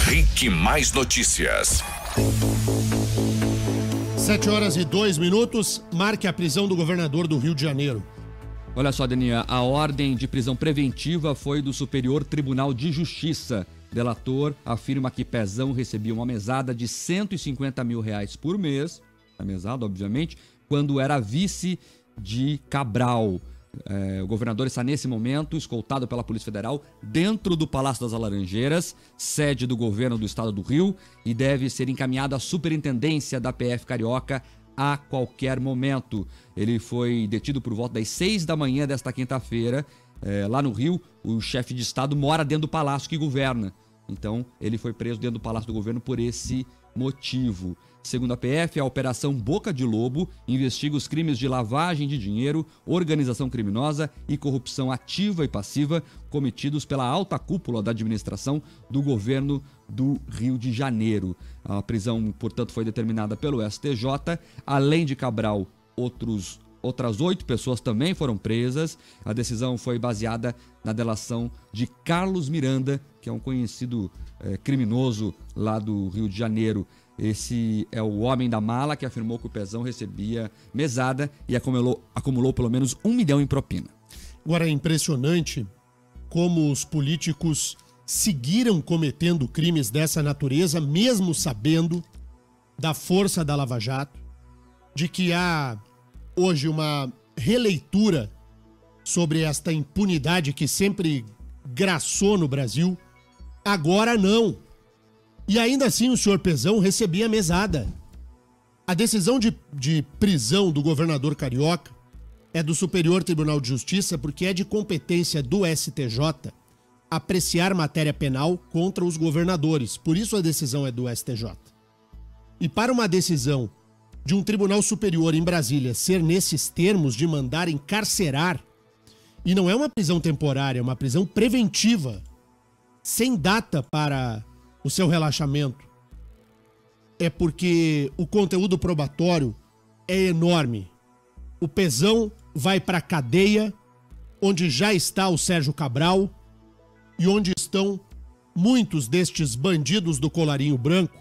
Rick Mais Notícias. 7h02, marque a prisão do governador do Rio de Janeiro. Olha só, Deninha, a ordem de prisão preventiva foi do Superior Tribunal de Justiça. Delator afirma que Pezão recebia uma mesada de R$150 mil por mês, a mesada, obviamente, quando era vice de Cabral. O governador está nesse momento escoltado pela Polícia Federal dentro do Palácio das Laranjeiras, sede do governo do estado do Rio, e deve ser encaminhado à superintendência da PF Carioca a qualquer momento. Ele foi detido por volta das 6 da manhã desta quinta-feira. Lá no Rio, o chefe de estado mora dentro do palácio que governa. Então, ele foi preso dentro do Palácio do Governo por esse motivo. Segundo a PF, a Operação Boca de Lobo investiga os crimes de lavagem de dinheiro, organização criminosa e corrupção ativa e passiva cometidos pela alta cúpula da administração do governo do Rio de Janeiro. A prisão, portanto, foi determinada pelo STJ. Além de Cabral, outras 8 pessoas também foram presas. A decisão foi baseada na delação de Carlos Miranda, que é um conhecido criminoso lá do Rio de Janeiro. Esse é o homem da mala que afirmou que o Pezão recebia mesada e acumulou pelo menos R$1 milhão em propina. Agora é impressionante como os políticos seguiram cometendo crimes dessa natureza, mesmo sabendo da força da Lava Jato, de que há hoje uma releitura sobre esta impunidade que sempre graçou no Brasil. Agora não. E ainda assim o senhor Pezão recebia mesada. A decisão de prisão do governador carioca é do Superior Tribunal de Justiça porque é de competência do STJ apreciar matéria penal contra os governadores. Por isso a decisão é do STJ. E para uma decisão de um tribunal superior em Brasília ser nesses termos de mandar encarcerar, e não é uma prisão temporária, é uma prisão preventiva, sem data para o seu relaxamento, é porque o conteúdo probatório é enorme. O Pezão vai para a cadeia, onde já está o Sérgio Cabral e onde estão muitos destes bandidos do colarinho branco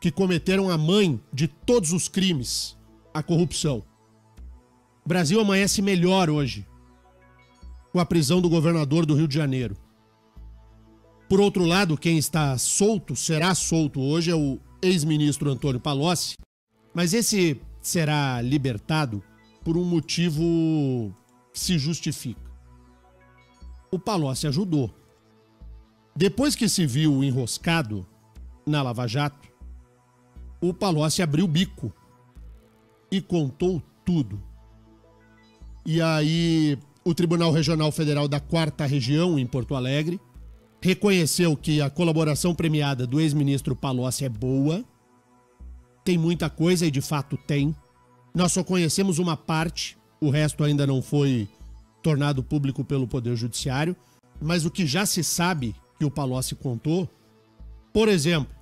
que cometeram a mãe de todos os crimes, a corrupção. O Brasil amanhece melhor hoje com a prisão do governador do Rio de Janeiro. Por outro lado, quem está solto, será solto hoje, é o ex-ministro Antônio Palocci, mas esse será libertado por um motivo que se justifica. O Palocci ajudou. Depois que se viu enroscado na Lava Jato, o Palocci abriu o bico e contou tudo. E aí, o Tribunal Regional Federal da 4ª Região, em Porto Alegre, reconheceu que a colaboração premiada do ex-ministro Palocci é boa, tem muita coisa e de fato tem. Nós só conhecemos uma parte, o resto ainda não foi tornado público pelo Poder Judiciário, mas o que já se sabe que o Palocci contou, por exemplo,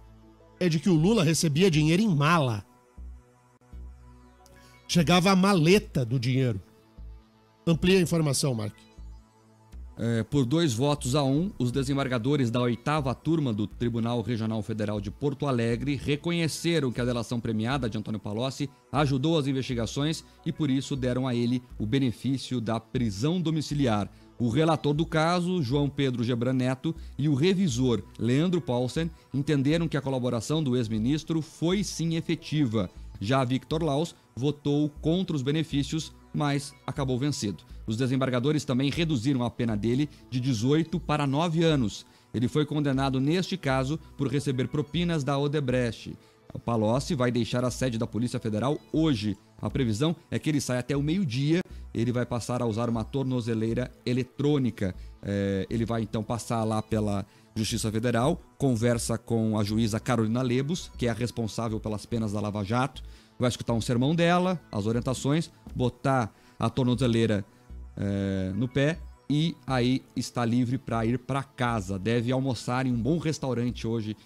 é de que o Lula recebia dinheiro em mala. Chegava a maleta do dinheiro. Amplia a informação, Mark. Por 2 votos a 1, os desembargadores da 8ª turma do Tribunal Regional Federal de Porto Alegre reconheceram que a delação premiada de Antônio Palocci ajudou as investigações e por isso deram a ele o benefício da prisão domiciliar. O relator do caso, João Pedro Gebran Neto, e o revisor, Leandro Paulsen, entenderam que a colaboração do ex-ministro foi sim efetiva. Já Victor Laus votou contra os benefícios, mas acabou vencido. Os desembargadores também reduziram a pena dele de 18 para 9 anos. Ele foi condenado neste caso por receber propinas da Odebrecht. O Palocci vai deixar a sede da Polícia Federal hoje. A previsão é que ele saia até o meio-dia. Ele vai passar a usar uma tornozeleira eletrônica. Ele vai então passar lá pela Justiça Federal, conversa com a juíza Carolina Lebos, que é a responsável pelas penas da Lava Jato, vai escutar um sermão dela, as orientações, botar a tornozeleira no pé e aí está livre para ir para casa. Deve almoçar em um bom restaurante hoje.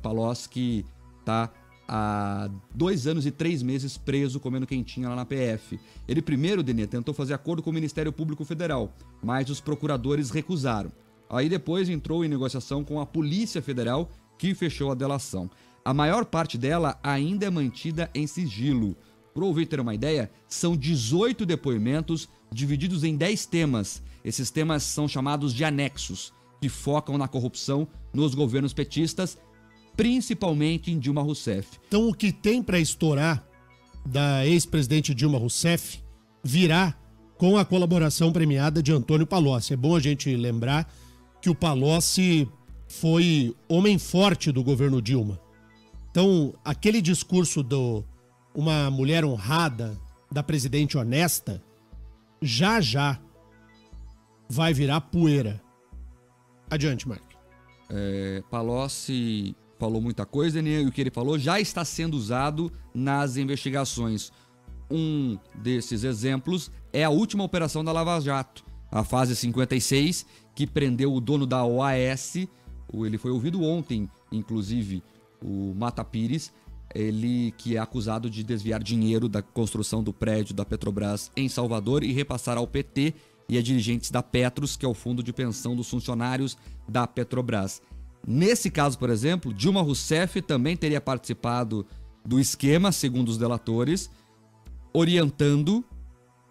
Palocci, que está há 2 anos e 3 meses preso comendo quentinha lá na PF. Ele primeiro, Denê, tentou fazer acordo com o Ministério Público Federal, mas os procuradores recusaram. Aí depois entrou em negociação com a Polícia Federal, que fechou a delação. A maior parte dela ainda é mantida em sigilo. Para o ouvinte ter uma ideia, são 18 depoimentos divididos em 10 temas. Esses temas são chamados de anexos, que focam na corrupção nos governos petistas, principalmente em Dilma Rousseff. Então o que tem para estourar da ex-presidente Dilma Rousseff virá com a colaboração premiada de Antônio Palocci. É bom a gente lembrar que o Palocci foi homem forte do governo Dilma. Então, aquele discurso do uma mulher honrada, da presidente honesta, já vai virar poeira. Adiante, Mark. Palocci falou muita coisa, né? E o que ele falou já está sendo usado nas investigações. Um desses exemplos é a última operação da Lava Jato, a fase 56, que prendeu o dono da OAS. Ele foi ouvido ontem, inclusive, o Mata Pires, ele que é acusado de desviar dinheiro da construção do prédio da Petrobras em Salvador e repassar ao PT e a dirigentes da Petros, que é o fundo de pensão dos funcionários da Petrobras. Nesse caso, por exemplo, Dilma Rousseff também teria participado do esquema, segundo os delatores, orientando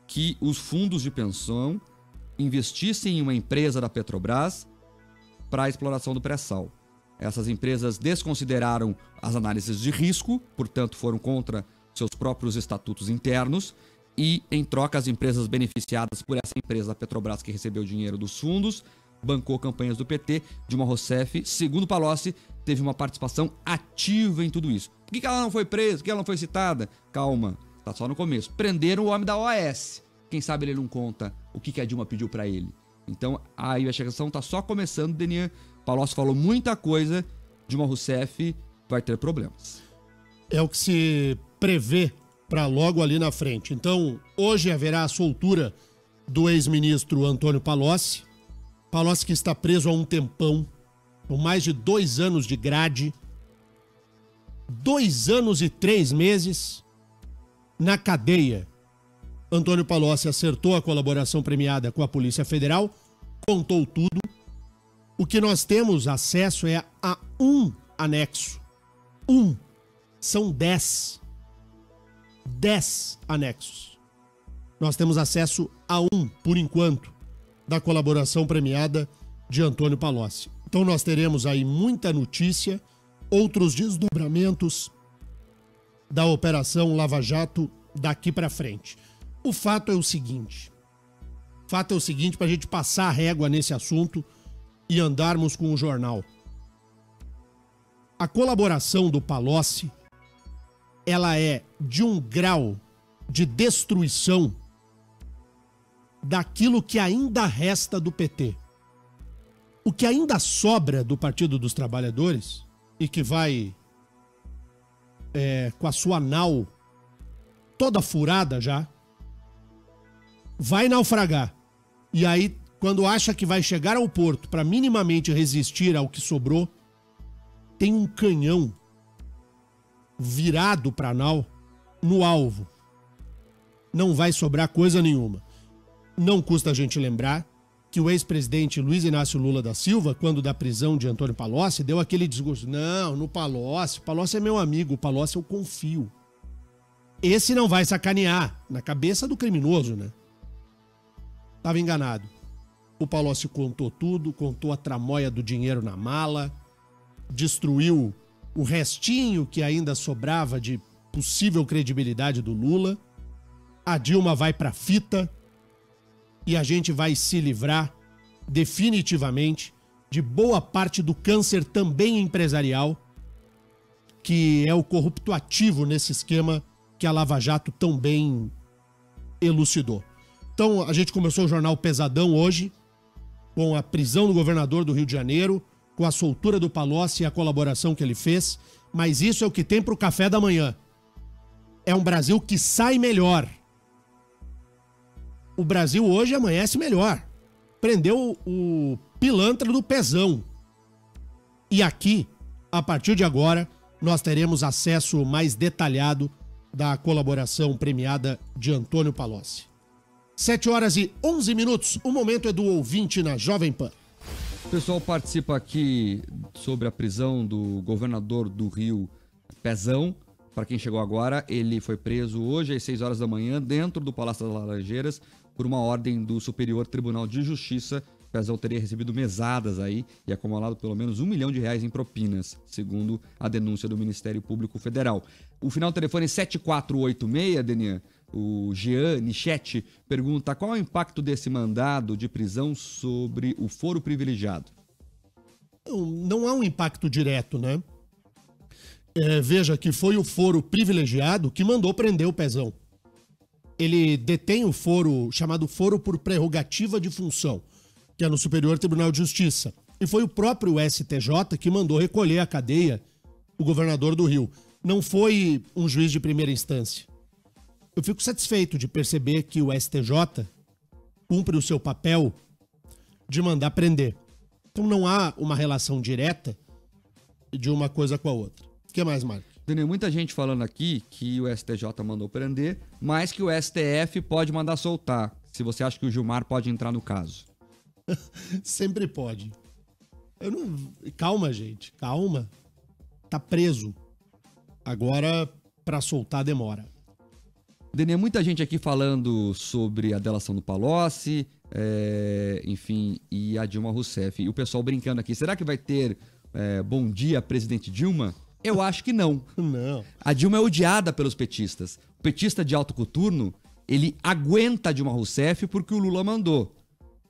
que os fundos de pensão investissem em uma empresa da Petrobras para a exploração do pré-sal. Essas empresas desconsideraram as análises de risco, portanto foram contra seus próprios estatutos internos e, em troca, as empresas beneficiadas por essa empresa da Petrobras que recebeu dinheiro dos fundos, bancou campanhas do PT. Dilma Rousseff, segundo Palocci, teve uma participação ativa em tudo isso. Por que ela não foi presa? Por que ela não foi citada? Calma, tá só no começo. Prenderam o homem da OAS. Quem sabe ele não conta o que a Dilma pediu para ele. Então, a investigação tá só começando, Denian. Palocci falou muita coisa, Dilma Rousseff vai ter problemas. É o que se prevê para logo ali na frente. Então, hoje haverá a soltura do ex-ministro Antônio Palocci. Palocci que está preso há um tempão, com mais de 2 anos de grade, 2 anos e 3 meses na cadeia. Antônio Palocci acertou a colaboração premiada com a Polícia Federal, contou tudo. O que nós temos acesso é a um anexo. São 10. 10 anexos. Nós temos acesso a um, por enquanto, da colaboração premiada de Antônio Palocci. Então nós teremos aí muita notícia, outros desdobramentos da Operação Lava Jato daqui para frente. O fato é o seguinte, para a gente passar a régua nesse assunto e andarmos com o jornal. A colaboração do Palocci, ela é de um grau de destruição daquilo que ainda resta do PT. O que ainda sobra do Partido dos Trabalhadores e que vai com a sua nau toda furada já, vai naufragar. E aí, quando acha que vai chegar ao porto para minimamente resistir ao que sobrou, tem um canhão virado para a nau no alvo. Não vai sobrar coisa nenhuma. Não custa a gente lembrar que o ex-presidente Luiz Inácio Lula da Silva, quando da prisão de Antônio Palocci, deu aquele discurso: não, no Palocci, Palocci é meu amigo, o Palocci eu confio. Esse não vai sacanear, na cabeça do criminoso, né? Tava enganado. O Palocci contou tudo, contou a tramóia do dinheiro na mala, destruiu o restinho que ainda sobrava de possível credibilidade do Lula. A Dilma vai pra fita e a gente vai se livrar definitivamente de boa parte do câncer também empresarial, que é o corrupto ativo nesse esquema que a Lava Jato tão bem elucidou. Então, a gente começou o Jornal Pesadão hoje, com a prisão do governador do Rio de Janeiro, com a soltura do Palocci e a colaboração que ele fez, mas isso é o que tem para o café da manhã. É um Brasil que sai melhor. O Brasil hoje amanhece melhor. Prendeu o pilantra do Pezão. E aqui, a partir de agora, nós teremos acesso mais detalhado da colaboração premiada de Antônio Palocci. 7 horas e 11 minutos, o momento é do ouvinte na Jovem Pan. O pessoal participa aqui sobre a prisão do governador do Rio, Pezão. Para quem chegou agora, ele foi preso hoje às 6 horas da manhã dentro do Palácio das Laranjeiras por uma ordem do Superior Tribunal de Justiça. Pezão teria recebido mesadas aí e acumulado pelo menos R$1 milhão em propinas, segundo a denúncia do Ministério Público Federal. O final do telefone 7486, Denian, o Jean Nichete, pergunta qual é o impacto desse mandado de prisão sobre o foro privilegiado. Não há um impacto direto, né? Veja que foi o foro privilegiado que mandou prender o Pezão. Ele detém o foro chamado foro por prerrogativa de função, que é no Superior Tribunal de Justiça. E foi o próprio STJ que mandou recolher à cadeia o governador do Rio. Não foi um juiz de primeira instância. Eu fico satisfeito de perceber que o STJ cumpre o seu papel de mandar prender. Então não há uma relação direta de uma coisa com a outra. O que mais, Marcos? Tem muita gente falando aqui que o STJ mandou prender, mas que o STF pode mandar soltar. Se você acha que o Gilmar pode entrar no caso. Sempre pode. Calma, gente. Calma. Tá preso. Agora, pra soltar, demora. Denê, muita gente aqui falando sobre a delação do Palocci, enfim, e a Dilma Rousseff. E o pessoal brincando aqui, será que vai ter bom dia, presidente Dilma? Eu acho que não. Não. A Dilma é odiada pelos petistas. O petista de alto coturno, ele aguenta a Dilma Rousseff porque o Lula mandou.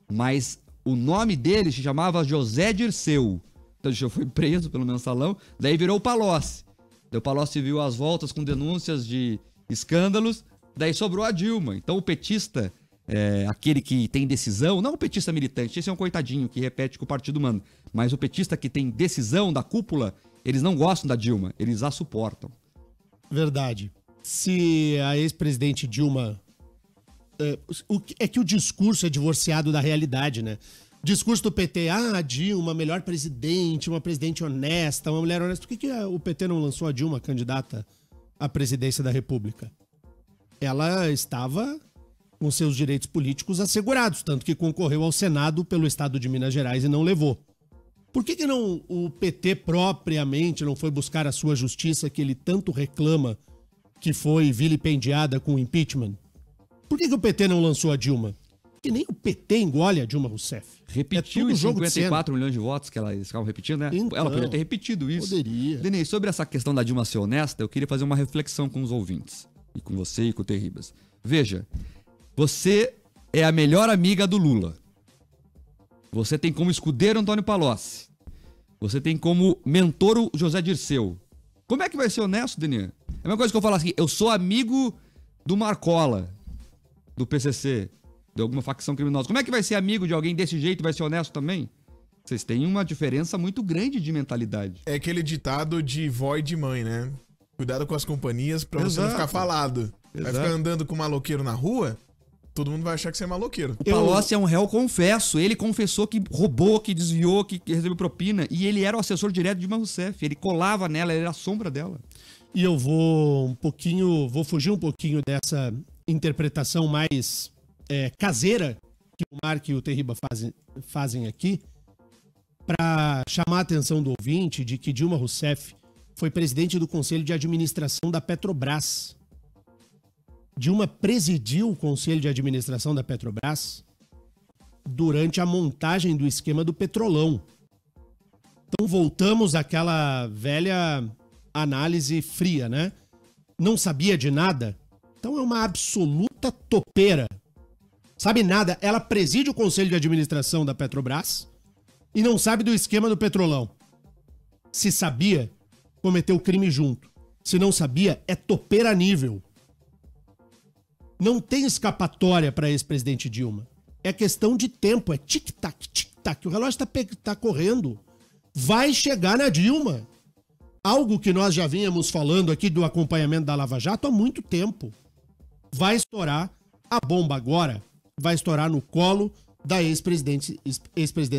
Mas o nome dele se chamava José Dirceu. Então ele já foi preso pelo mensalão, daí virou o Palocci. Daí o Palocci viu as voltas com denúncias de escândalos, daí sobrou a Dilma. Então o petista, aquele que tem decisão, não o petista militante, esse é um coitadinho que repete que o partido manda, mas o petista que tem decisão da cúpula, eles não gostam da Dilma, eles a suportam. Verdade. Se a ex-presidente Dilma... É que o discurso é divorciado da realidade, né? Discurso do PT, a Dilma, melhor presidente, uma presidente honesta, uma mulher honesta. Por que o PT não lançou a Dilma candidata à presidência da República? Ela estava com seus direitos políticos assegurados, tanto que concorreu ao Senado pelo estado de Minas Gerais e não levou. Por que não o PT propriamente não foi buscar a sua justiça que ele tanto reclama que foi vilipendiada com o impeachment? Por que o PT não lançou a Dilma? Que nem o PT engole a Dilma Rousseff. Repetiu os 54 milhões de votos que eles ficavam repetindo, né? Então, ela poderia ter repetido isso. Poderia. Denise, sobre essa questão da Dilma ser honesta, eu queria fazer uma reflexão com os ouvintes. E com você e com o Terribas. Veja, você é a melhor amiga do Lula. Você tem como escudeiro Antônio Palocci. Você tem como mentor o José Dirceu. Como é que vai ser honesto, Denise? É a mesma coisa que eu falar assim, eu sou amigo do Marcola, do PCC, de alguma facção criminosa. Como é que vai ser amigo de alguém desse jeito e vai ser honesto também? Vocês têm uma diferença muito grande de mentalidade. É aquele ditado de vó e de mãe, né? Cuidado com as companhias pra você não ficar falado. Vai ficar andando com maloqueiro na rua, todo mundo vai achar que você é maloqueiro. O Palocci é um réu confesso. Ele confessou que roubou, que desviou, que recebeu propina. E ele era o assessor direto de Dilma Rousseff. Ele colava nela, ele era a sombra dela. E eu vou fugir um pouquinho dessa interpretação mais caseira que o Mark e o Terriba fazem aqui, para chamar a atenção do ouvinte de que Dilma Rousseff foi presidente do Conselho de Administração da Petrobras. Dilma presidiu o Conselho de Administração da Petrobras durante a montagem do esquema do Petrolão. Então voltamos àquela velha análise fria, né? Não sabia de nada? Então é uma absoluta topeira. Sabe nada. Ela preside o Conselho de Administração da Petrobras e não sabe do esquema do Petrolão. Se sabia, cometeu crime junto. Se não sabia, é topeira a nível. Não tem escapatória para ex-presidente Dilma. É questão de tempo, é tic-tac, tic-tac. O relógio tá correndo. Vai chegar na Dilma. Algo que nós já vínhamos falando aqui do acompanhamento da Lava Jato há muito tempo. Vai estourar a bomba agora. Vai estourar no colo da ex-presidente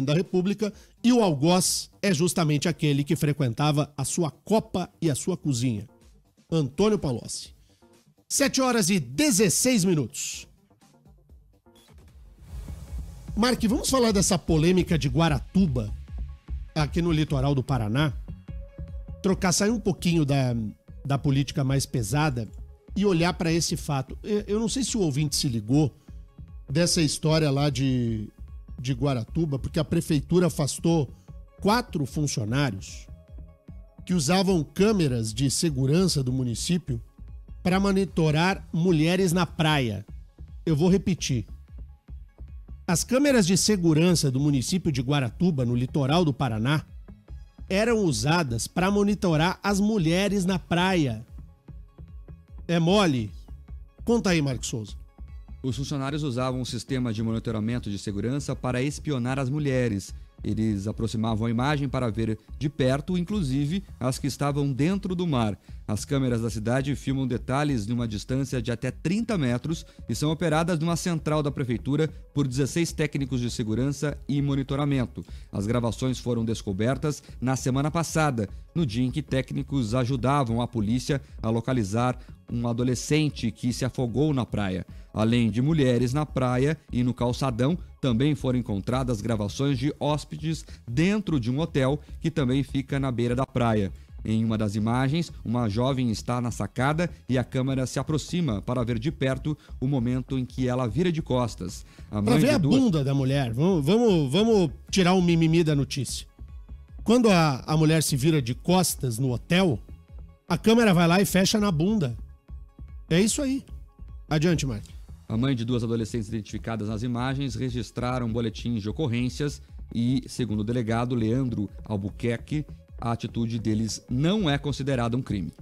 da República, e o algoz é justamente aquele que frequentava a sua copa e a sua cozinha. Antônio Palocci. 7 horas e 16 minutos. Mark, vamos falar dessa polêmica de Guaratuba, aqui no litoral do Paraná. Sair um pouquinho da política mais pesada e olhar para esse fato. Eu não sei se o ouvinte se ligou dessa história lá de Guaratuba, porque a prefeitura afastou 4 funcionários que usavam câmeras de segurança do município para monitorar mulheres na praia. Eu vou repetir. As câmeras de segurança do município de Guaratuba, no litoral do Paraná, eram usadas para monitorar as mulheres na praia. É mole? Conta aí, Marcos Souza. Os funcionários usavam um sistema de monitoramento de segurança para espionar as mulheres. Eles aproximavam a imagem para ver de perto, inclusive as que estavam dentro do mar. As câmeras da cidade filmam detalhes numa distância de até 30 metros e são operadas numa central da prefeitura por 16 técnicos de segurança e monitoramento. As gravações foram descobertas na semana passada, no dia em que técnicos ajudavam a polícia a localizar um adolescente que se afogou na praia. Além de mulheres na praia e no calçadão, também foram encontradas gravações de hóspedes dentro de um hotel que também fica na beira da praia. Em uma das imagens, uma jovem está na sacada e a câmera se aproxima para ver de perto o momento em que ela vira de costas. Para ver a bunda da mulher. Vamos tirar o mimimi da notícia. Quando a mulher se vira de costas no hotel, a câmera vai lá e fecha na bunda. É isso aí. Adiante, Marcos. A mãe de 2 adolescentes identificadas nas imagens registraram boletins de ocorrências e, segundo o delegado Leandro Albuquerque, a atitude deles não é considerada um crime.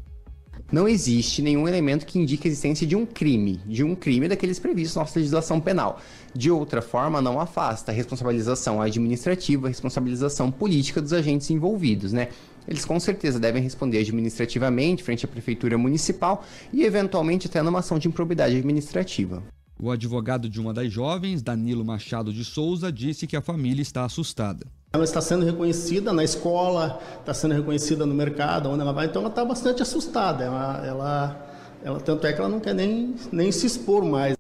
Não existe nenhum elemento que indique a existência de um crime daqueles previstos na nossa legislação penal. De outra forma, não afasta a responsabilização administrativa, a responsabilização política dos agentes envolvidos, né? Eles com certeza devem responder administrativamente frente à prefeitura municipal e eventualmente até numa ação de improbidade administrativa. O advogado de uma das jovens, Danilo Machado de Souza, disse que a família está assustada. Ela está sendo reconhecida na escola, está sendo reconhecida no mercado, onde ela vai, então ela está bastante assustada. Tanto é que ela não quer nem se expor mais.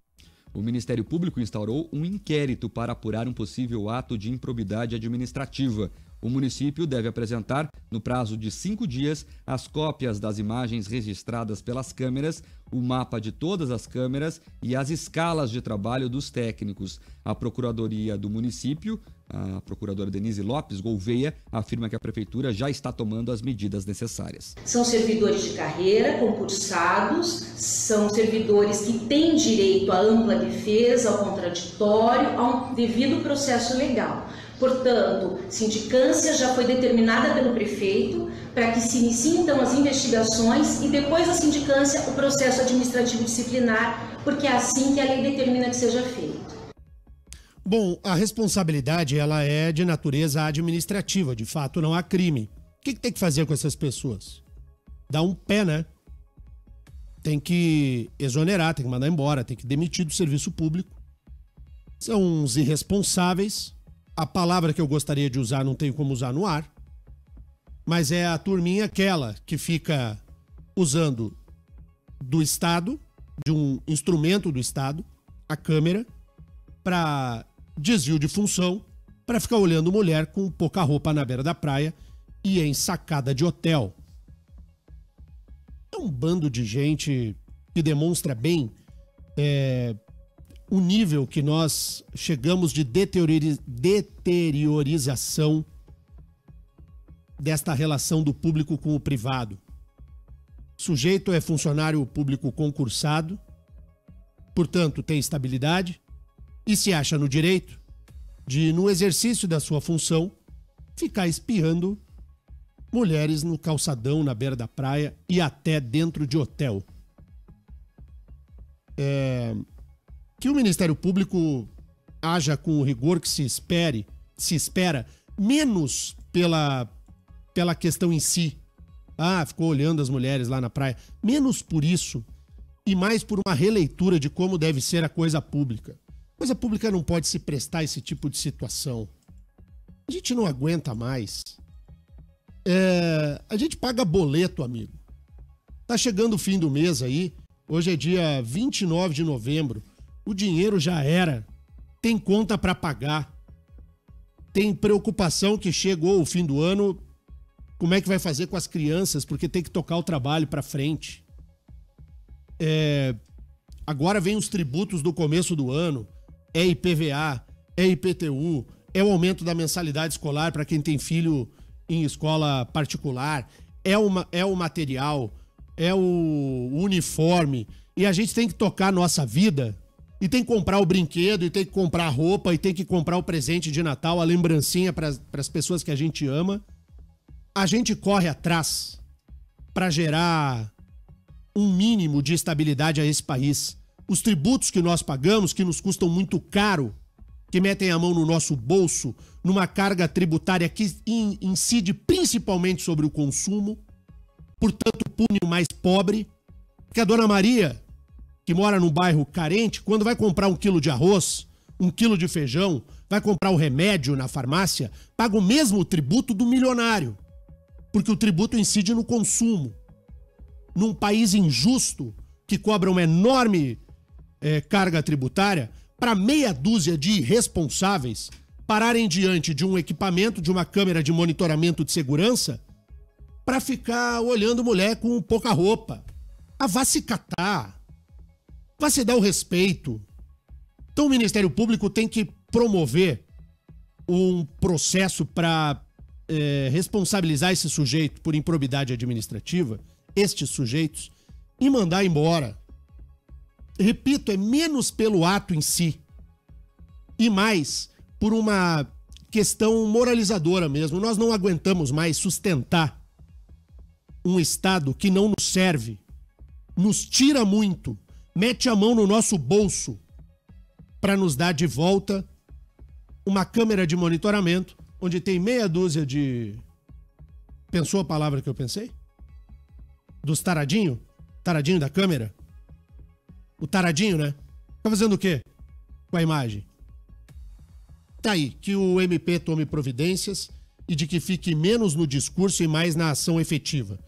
O Ministério Público instaurou um inquérito para apurar um possível ato de improbidade administrativa. O município deve apresentar, no prazo de 5 dias, as cópias das imagens registradas pelas câmeras, o mapa de todas as câmeras e as escalas de trabalho dos técnicos. A Procuradoria do município, a procuradora Denise Lopes Gouveia, afirma que a prefeitura já está tomando as medidas necessárias. São servidores de carreira, concursados, são servidores que têm direito à ampla defesa, ao contraditório, a um devido processo legal. Portanto, sindicância já foi determinada pelo prefeito para que se iniciem então as investigações e depois da sindicância o processo administrativo disciplinar, porque é assim que a lei determina que seja feito. Bom, a responsabilidade ela é de natureza administrativa, de fato não há crime. O que tem que fazer com essas pessoas? Dar um pé, né? Tem que exonerar, tem que mandar embora, tem que demitir do serviço público. São uns irresponsáveis. A palavra que eu gostaria de usar não tenho como usar no ar, mas é a turminha aquela que fica usando do Estado, de um instrumento do Estado, a câmera, para desvio de função, para ficar olhando mulher com pouca roupa na beira da praia e em sacada de hotel. É um bando de gente que demonstra bem o nível que nós chegamos de deteriorização desta relação do público com o privado. O sujeito é funcionário público concursado, portanto tem estabilidade e se acha no direito de, no exercício da sua função, ficar espiando mulheres no calçadão, na beira da praia e até dentro de hotel. Que o Ministério Público haja com o rigor que se espera, menos pela questão em si. Ficou olhando as mulheres lá na praia. Menos por isso e mais por uma releitura de como deve ser a coisa pública. A coisa pública não pode se prestar a esse tipo de situação. A gente não aguenta mais. A gente paga boleto, amigo. Tá chegando o fim do mês aí. Hoje é dia 29 de novembro. O dinheiro já era. tem conta para pagar, tem preocupação que chegou o fim do ano, como é que vai fazer com as crianças, porque tem que tocar o trabalho para frente. Agora vem os tributos do começo do ano, é IPVA, é IPTU, é o aumento da mensalidade escolar para quem tem filho em escola particular, é o material, é o uniforme, e a gente tem que tocar a nossa vida, e tem que comprar o brinquedo, e tem que comprar a roupa, e tem que comprar o presente de Natal, a lembrancinha para as pessoas que a gente ama. A gente corre atrás para gerar um mínimo de estabilidade a esse país. Os tributos que nós pagamos, que nos custam muito caro, que metem a mão no nosso bolso, numa carga tributária que incide principalmente sobre o consumo, portanto pune o mais pobre, que a dona Maria, que mora num bairro carente, quando vai comprar 1 quilo de arroz, 1 quilo de feijão, vai comprar o remédio na farmácia, paga o mesmo tributo do milionário, porque o tributo incide no consumo. Num país injusto, que cobra uma enorme carga tributária, para meia dúzia de irresponsáveis pararem diante de um equipamento, de uma câmera de monitoramento de segurança, para ficar olhando mulher com pouca roupa. Vá se catar. Vá se dar o respeito. Então o Ministério Público tem que promover um processo para responsabilizar esse sujeito por improbidade administrativa, estes sujeitos, e mandar embora. Repito, é menos pelo ato em si e mais por uma questão moralizadora mesmo. Nós não aguentamos mais sustentar um Estado que não nos serve, nos tira muito, mete a mão no nosso bolso para nos dar de volta uma câmera de monitoramento onde tem meia dúzia de... Pensou a palavra que eu pensei? Dos taradinho? Taradinho da câmera? O taradinho, né? Tá fazendo o quê com a imagem? Tá aí, que o MP tome providências e de que fique menos no discurso e mais na ação efetiva.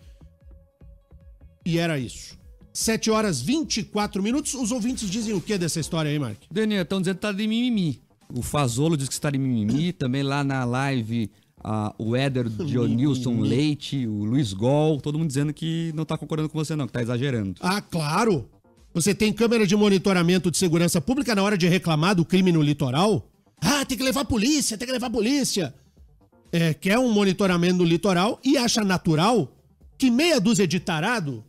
E era isso. 7h24. Os ouvintes dizem o que dessa história aí, Mark? Daniel, estão dizendo que tá de mimimi. O Fazolo diz que está de mimimi. Também lá na live, o Éder Dionilson Leite, o Luiz Gol, todo mundo dizendo que não tá concordando com você não, que tá exagerando. Ah, claro! Você tem câmera de monitoramento de segurança pública na hora de reclamar do crime no litoral? Tem que levar a polícia, tem que levar a polícia. Quer um monitoramento no litoral e acha natural que meia dúzia de tarado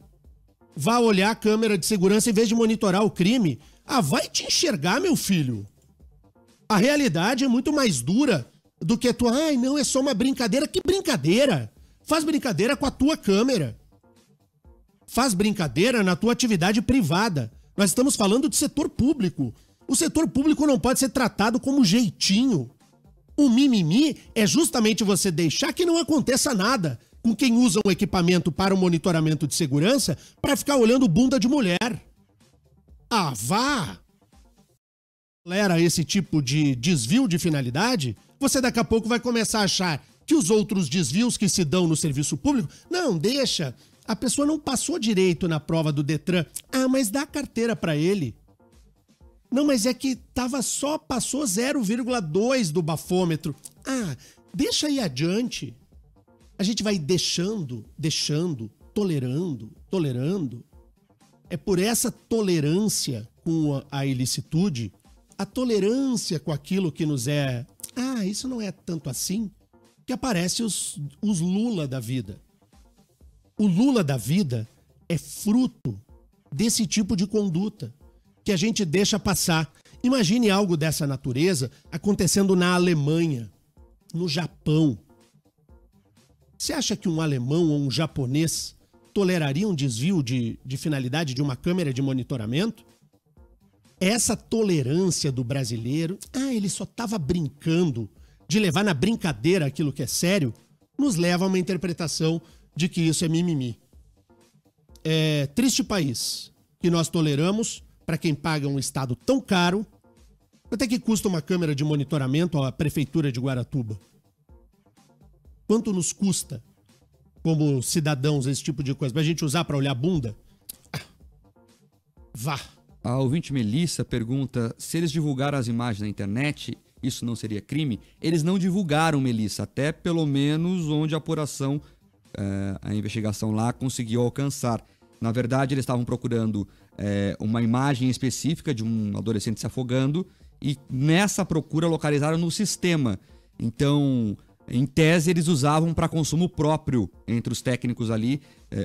vá olhar a câmera de segurança em vez de monitorar o crime. Vai te enxergar, meu filho. A realidade é muito mais dura do que não, é só uma brincadeira. Que brincadeira? Faz brincadeira com a tua câmera. Faz brincadeira na tua atividade privada. Nós estamos falando de setor público. O setor público não pode ser tratado como jeitinho. O mimimi é justamente você deixar que não aconteça nada com quem usa um equipamento para o monitoramento de segurança para ficar olhando bunda de mulher. Vá! Tolera esse tipo de desvio de finalidade, você daqui a pouco vai começar a achar que os outros desvios que se dão no serviço público, não, deixa, a pessoa não passou direito na prova do Detran, mas dá a carteira para ele. Não, mas é que passou 0,2 do bafômetro. Deixa aí adiante. A gente vai deixando, tolerando. É por essa tolerância com a ilicitude, a tolerância com aquilo que nos é... isso não é tanto assim, que aparece os Lula da vida. O Lula da vida é fruto desse tipo de conduta que a gente deixa passar. Imagine algo dessa natureza acontecendo na Alemanha, no Japão. Você acha que um alemão ou um japonês toleraria um desvio de finalidade de uma câmera de monitoramento? Essa tolerância do brasileiro, ele só estava brincando, de levar na brincadeira aquilo que é sério, nos leva a uma interpretação de que isso é mimimi. É triste país que nós toleramos para quem paga um estado tão caro. Quanto é que custa uma câmera de monitoramento à prefeitura de Guaratuba? Quanto nos custa, como cidadãos, esse tipo de coisa? Pra gente usar pra olhar a bunda? Vá. A ouvinte Melissa pergunta se eles divulgaram as imagens na internet, isso não seria crime? Eles não divulgaram, Melissa, até pelo menos onde a apuração, a investigação lá conseguiu alcançar. Na verdade, eles estavam procurando uma imagem específica de um adolescente se afogando e nessa procura localizaram no sistema. Então, em tese, eles usavam para consumo próprio entre os técnicos ali,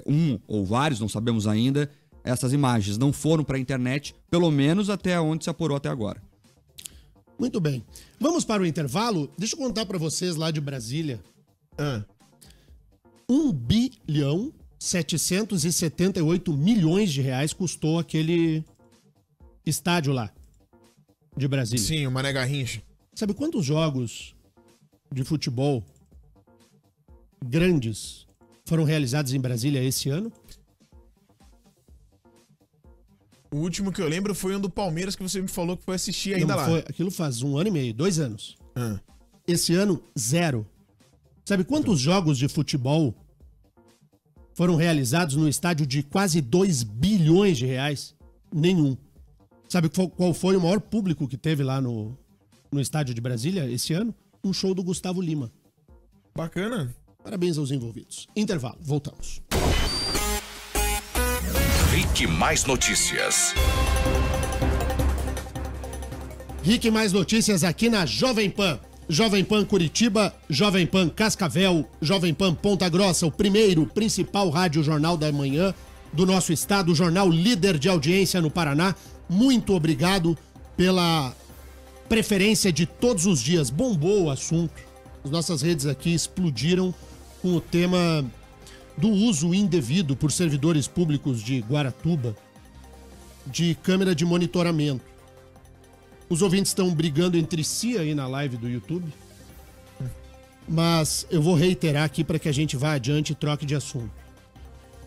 um ou vários, não sabemos ainda. Essas imagens não foram para a internet, pelo menos até onde se apurou até agora. Muito bem. Vamos para o intervalo. Deixa eu contar para vocês lá de Brasília. 1,778 bilhões de reais custou aquele estádio lá de Brasília. Sim, o Mané Garrincha. Sabe quantos jogos de futebol grandes foram realizados em Brasília esse ano? O último que eu lembro foi um do Palmeiras que você me falou que foi assistir ainda lá. Aquilo faz 1 ano e meio, 2 anos. Esse ano, 0. Sabe quantos jogos de futebol foram realizados no estádio de quase 2 bilhões de reais? Nenhum. Sabe qual foi o maior público que teve lá no estádio de Brasília esse ano? Um show do Gustavo Lima. Bacana. Parabéns aos envolvidos. Intervalo, voltamos. Rick Mais Notícias. Rick Mais Notícias aqui na Jovem Pan. Jovem Pan Curitiba, Jovem Pan Cascavel, Jovem Pan Ponta Grossa, o primeiro, principal rádio jornal da manhã do nosso estado, o jornal líder de audiência no Paraná. Muito obrigado pela preferência de todos os dias. Bombou o assunto. As nossas redes aqui explodiram com o tema do uso indevido por servidores públicos de Guaratuba de câmera de monitoramento. Os ouvintes estão brigando entre si aí na live do YouTube, mas eu vou reiterar aqui para que a gente vá adiante e troque de assunto.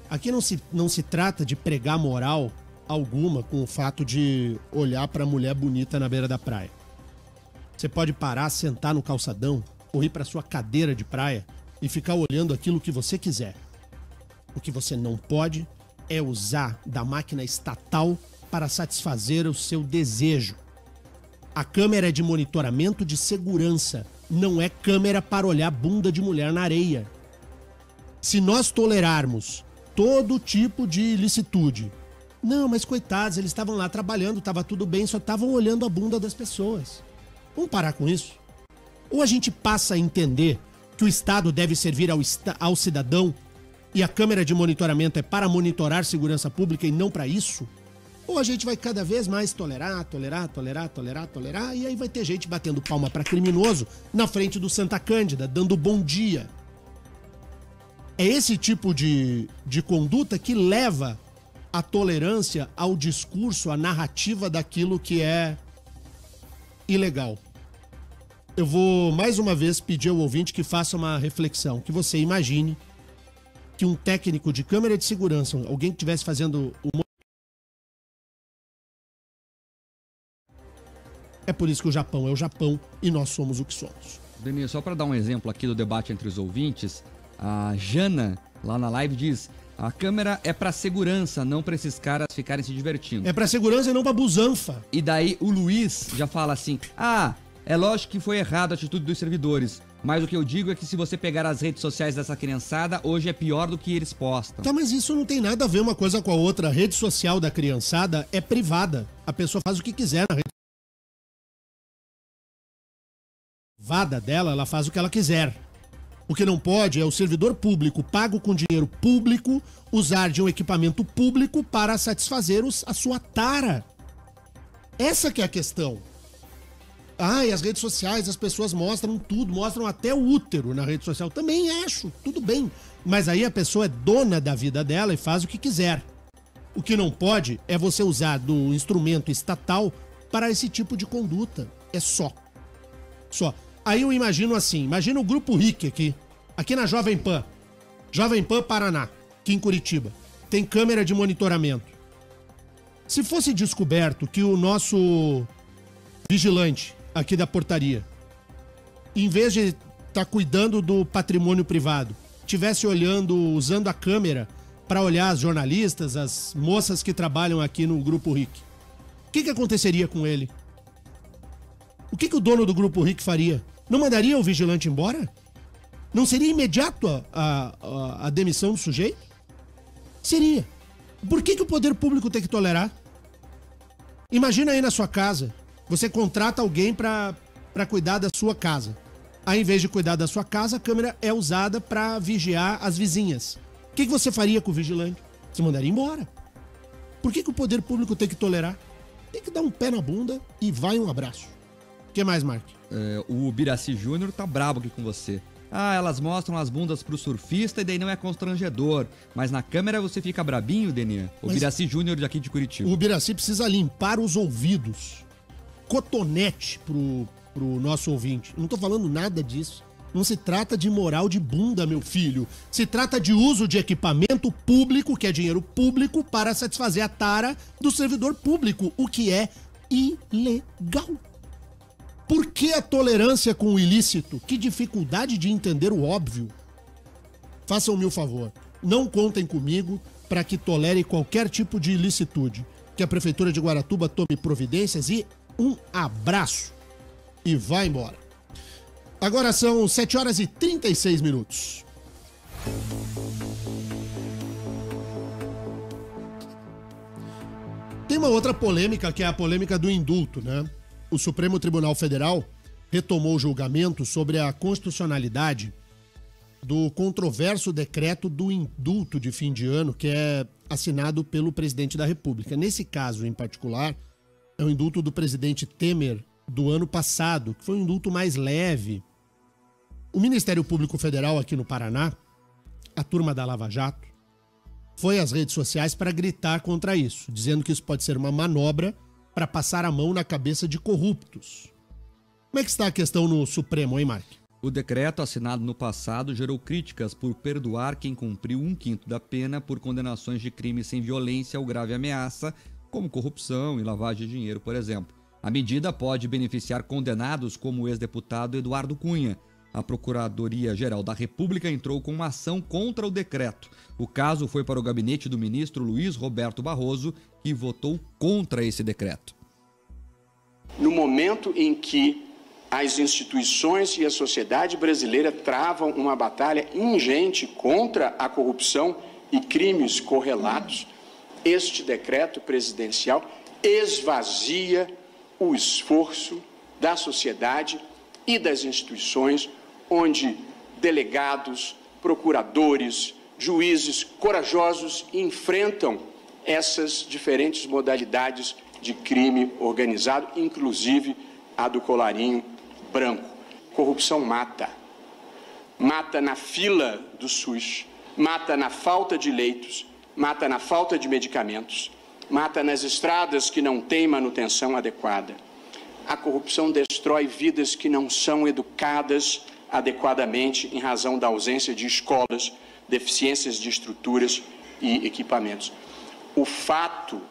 Aqui não se trata de pregar moral alguma com o fato de olhar para mulher bonita na beira da praia. Você pode parar, sentar no calçadão, ou ir para sua cadeira de praia e ficar olhando aquilo que você quiser. O que você não pode é usar da máquina estatal para satisfazer o seu desejo. A câmera é de monitoramento de segurança, não é câmera para olhar bunda de mulher na areia. Se nós tolerarmos todo tipo de ilicitude, não, mas coitados, eles estavam lá trabalhando, estava tudo bem, só estavam olhando a bunda das pessoas. Vamos parar com isso? Ou a gente passa a entender que o Estado deve servir ao cidadão e a câmera de monitoramento é para monitorar segurança pública e não para isso, ou a gente vai cada vez mais tolerar, e aí vai ter gente batendo palma para criminoso na frente do Santa Cândida, dando bom dia. É esse tipo de conduta que leva a tolerância ao discurso, à narrativa daquilo que é ilegal. Eu vou mais uma vez pedir ao ouvinte que faça uma reflexão, que você imagine que um técnico de câmera de segurança, alguém que estivesse fazendo o... É por isso que o Japão é o Japão e nós somos o que somos. Denise, só para dar um exemplo aqui do debate entre os ouvintes, a Jana, lá na live, diz: a câmera é para segurança, não para esses caras ficarem se divertindo. É para segurança e não para busanfa. E daí o Luiz já fala assim: é lógico que foi errado a atitude dos servidores, mas o que eu digo é que se você pegar as redes sociais dessa criançada, hoje é pior do que eles postam. Tá, mas isso não tem nada a ver uma coisa com a outra. A rede social da criançada é privada. A pessoa faz o que quiser na rede privada dela, ela faz o que ela quiser. O que não pode é o servidor público, pago com dinheiro público, usar de um equipamento público para satisfazer a sua tara. Essa que é a questão. E as redes sociais, as pessoas mostram tudo, mostram até o útero na rede social. Também acho, tudo bem. Mas aí a pessoa é dona da vida dela e faz o que quiser. O que não pode é você usar do instrumento estatal para esse tipo de conduta. É só. Aí eu imagino assim, imagina o Grupo RIC aqui na Jovem Pan Paraná, aqui em Curitiba. Tem câmera de monitoramento. Se fosse descoberto que o nosso vigilante aqui da portaria, em vez de estar cuidando do patrimônio privado, estivesse usando a câmera para olhar as jornalistas, as moças que trabalham aqui no Grupo RIC, que aconteceria com ele? O que o dono do Grupo RIC faria? Não mandaria o vigilante embora? Não seria imediato a demissão do sujeito? Seria. Por que o poder público tem que tolerar? Imagina aí na sua casa, você contrata alguém para cuidar da sua casa. Aí, em vez de cuidar da sua casa, a câmera é usada para vigiar as vizinhas. O que você faria com o vigilante? Você mandaria embora. Por que o poder público tem que tolerar? Tem que dar um pé na bunda e vai um abraço. O que mais, Mark? O Biraci Júnior tá brabo aqui com você. Elas mostram as bundas pro surfista e daí não é constrangedor. Mas na câmera você fica brabinho, Deninha? O Biraci Júnior daqui de Curitiba. O Biraci precisa limpar os ouvidos. Cotonete pro nosso ouvinte. Não tô falando nada disso. Não se trata de moral de bunda, meu filho. Se trata de uso de equipamento público, que é dinheiro público, para satisfazer a tara do servidor público, o que é ilegal. Por que a tolerância com o ilícito? Que dificuldade de entender o óbvio. Façam-me o favor, não contem comigo para que tolere qualquer tipo de ilicitude. Que a Prefeitura de Guaratuba tome providências e um abraço. E vai embora. Agora são 7 horas e 36 minutos. Tem uma outra polêmica, que é a polêmica do indulto, né? O Supremo Tribunal Federal retomou o julgamento sobre a constitucionalidade do controverso decreto do indulto de fim de ano, que é assinado pelo presidente da República. Nesse caso, em particular, é o indulto do presidente Temer do ano passado, que foi um indulto mais leve. O Ministério Público Federal aqui no Paraná, a turma da Lava Jato, foi às redes sociais para gritar contra isso, dizendo que isso pode ser uma manobra para passar a mão na cabeça de corruptos. Como é que está a questão no Supremo, hein, Mark? O decreto assinado no passado gerou críticas por perdoar quem cumpriu 1/5 da pena por condenações de crimes sem violência ou grave ameaça, como corrupção e lavagem de dinheiro, por exemplo. A medida pode beneficiar condenados como o ex-deputado Eduardo Cunha. A Procuradoria-Geral da República entrou com uma ação contra o decreto. O caso foi para o gabinete do ministro Luiz Roberto Barroso, que votou contra esse decreto. No momento em que as instituições e a sociedade brasileira travam uma batalha ingente contra a corrupção e crimes correlatos, este decreto presidencial esvazia o esforço da sociedade e das instituições, onde delegados, procuradores, juízes corajosos enfrentam essas diferentes modalidades de crime organizado, inclusive a do colarinho branco. Corrupção mata. Mata na fila do SUS, mata na falta de leitos, mata na falta de medicamentos, mata nas estradas que não têm manutenção adequada. A corrupção destrói vidas que não são educadas adequadamente em razão da ausência de escolas, deficiências de estruturas e equipamentos. O fato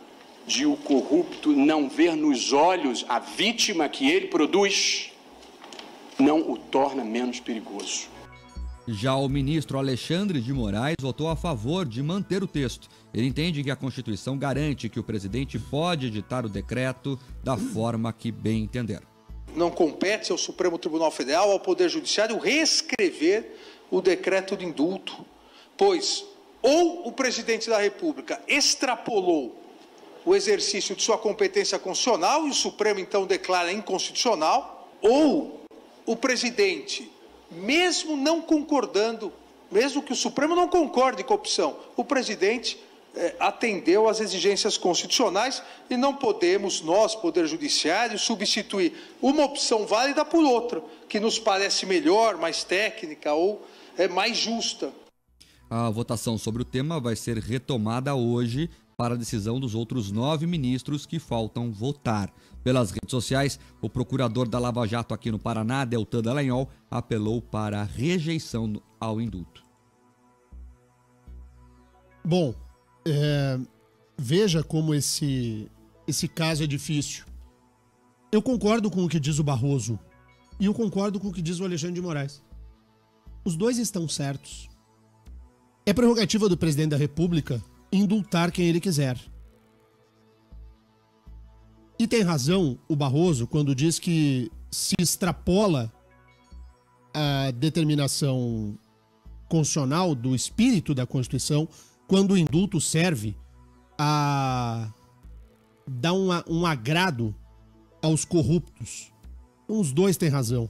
de o corrupto não ver nos olhos a vítima que ele produz não o torna menos perigoso. Já o ministro Alexandre de Moraes votou a favor de manter o texto. Ele entende que a Constituição garante que o presidente pode editar o decreto da forma que bem entender. Não compete ao Supremo Tribunal Federal, ao Poder Judiciário, reescrever o decreto de indulto, pois ou o presidente da República extrapolou o exercício de sua competência constitucional e o Supremo então declara inconstitucional, ou o presidente, mesmo não concordando, mesmo que o Supremo não concorde com a opção, o presidente atendeu às exigências constitucionais e não podemos, nós, Poder Judiciário, substituir uma opção válida por outra, que nos parece melhor, mais técnica ou mais justa. A votação sobre o tema vai ser retomada hoje para a decisão dos outros 9 ministros que faltam votar. Pelas redes sociais, o procurador da Lava Jato aqui no Paraná, Deltan Dallagnol, apelou para a rejeição ao indulto. Bom, veja como esse caso é difícil. Eu concordo com o que diz o Barroso e eu concordo com o que diz o Alexandre de Moraes. Os dois estão certos. É prerrogativa do presidente da República indultar quem ele quiser. E tem razão o Barroso quando diz que se extrapola a determinação constitucional do espírito da Constituição quando o indulto serve a dar um agrado aos corruptos. Então, os dois têm razão.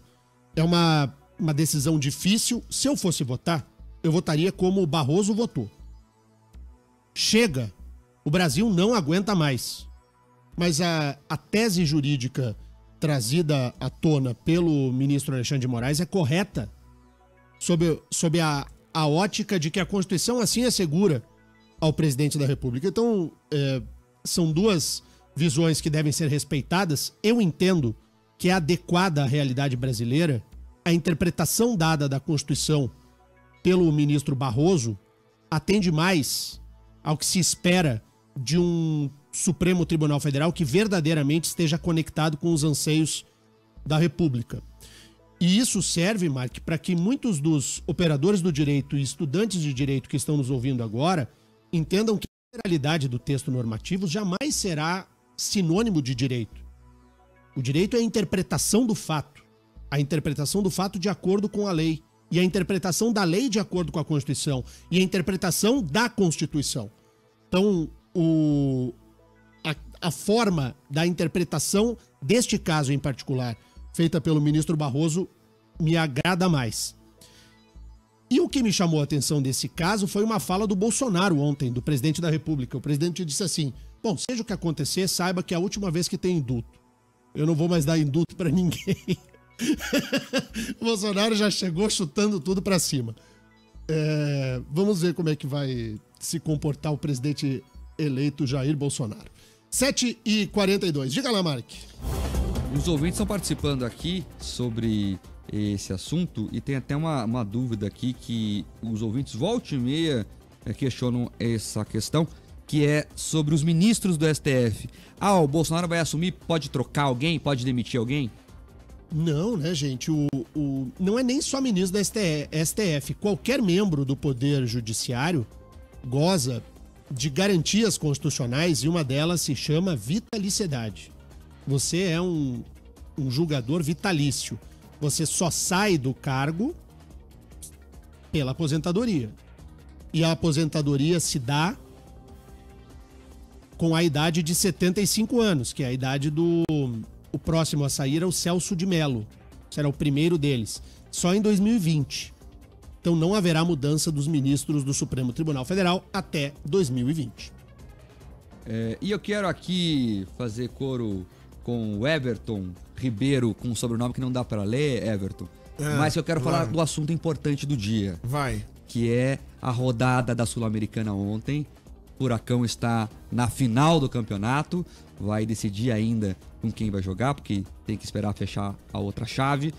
É uma decisão difícil. Se eu fosse votar, eu votaria como o Barroso votou. Chega. O Brasil não aguenta mais. Mas a tese jurídica trazida à tona pelo ministro Alexandre de Moraes é correta sob a ótica de que a Constituição assim assegura ao presidente da República. Então, são duas visões que devem ser respeitadas. Eu entendo que é adequada à realidade brasileira a interpretação dada da Constituição pelo ministro Barroso atende mais ao que se espera de um Supremo Tribunal Federal que verdadeiramente esteja conectado com os anseios da República. E isso serve, Mark, para que muitos dos operadores do direito e estudantes de direito que estão nos ouvindo agora entendam que a literalidade do texto normativo jamais será sinônimo de direito. O direito é a interpretação do fato. A interpretação do fato de acordo com a lei. E a interpretação da lei de acordo com a Constituição. E a interpretação da Constituição. Então, a forma da interpretação deste caso em particular, feita pelo ministro Barroso, me agrada mais. E o que me chamou a atenção desse caso foi uma fala do Bolsonaro ontem, do presidente da República. O presidente disse assim: bom, seja o que acontecer, saiba que é a última vez que tem indulto. Eu não vou mais dar indulto pra ninguém. O Bolsonaro já chegou chutando tudo pra cima. Vamos ver como é que vai se comportar o presidente eleito Jair Bolsonaro. 7h42. Diga lá, Mark. Os ouvintes estão participando aqui sobre esse assunto e tem até uma dúvida aqui que os ouvintes volta e meia questionam essa questão, que é sobre os ministros do STF. O Bolsonaro vai assumir, pode trocar alguém, pode demitir alguém? Não, né, gente? Não é nem só ministro da STF. Qualquer membro do Poder Judiciário goza de garantias constitucionais e uma delas se chama vitaliciedade. Você é um julgador vitalício. Você só sai do cargo pela aposentadoria. E a aposentadoria se dá com a idade de 75 anos, que é a idade o próximo a sair é o Celso de Mello. Será o primeiro deles. Só em 2020. Então não haverá mudança dos ministros do Supremo Tribunal Federal até 2020. E eu quero aqui fazer coro com o Everton Ribeiro, com um sobrenome que não dá para ler, Everton. Mas eu quero falar do assunto importante do dia. Vai. Que é a rodada da Sul-Americana ontem. O Furacão está na final do campeonato. Vai decidir ainda com quem vai jogar, porque tem que esperar fechar a outra chave.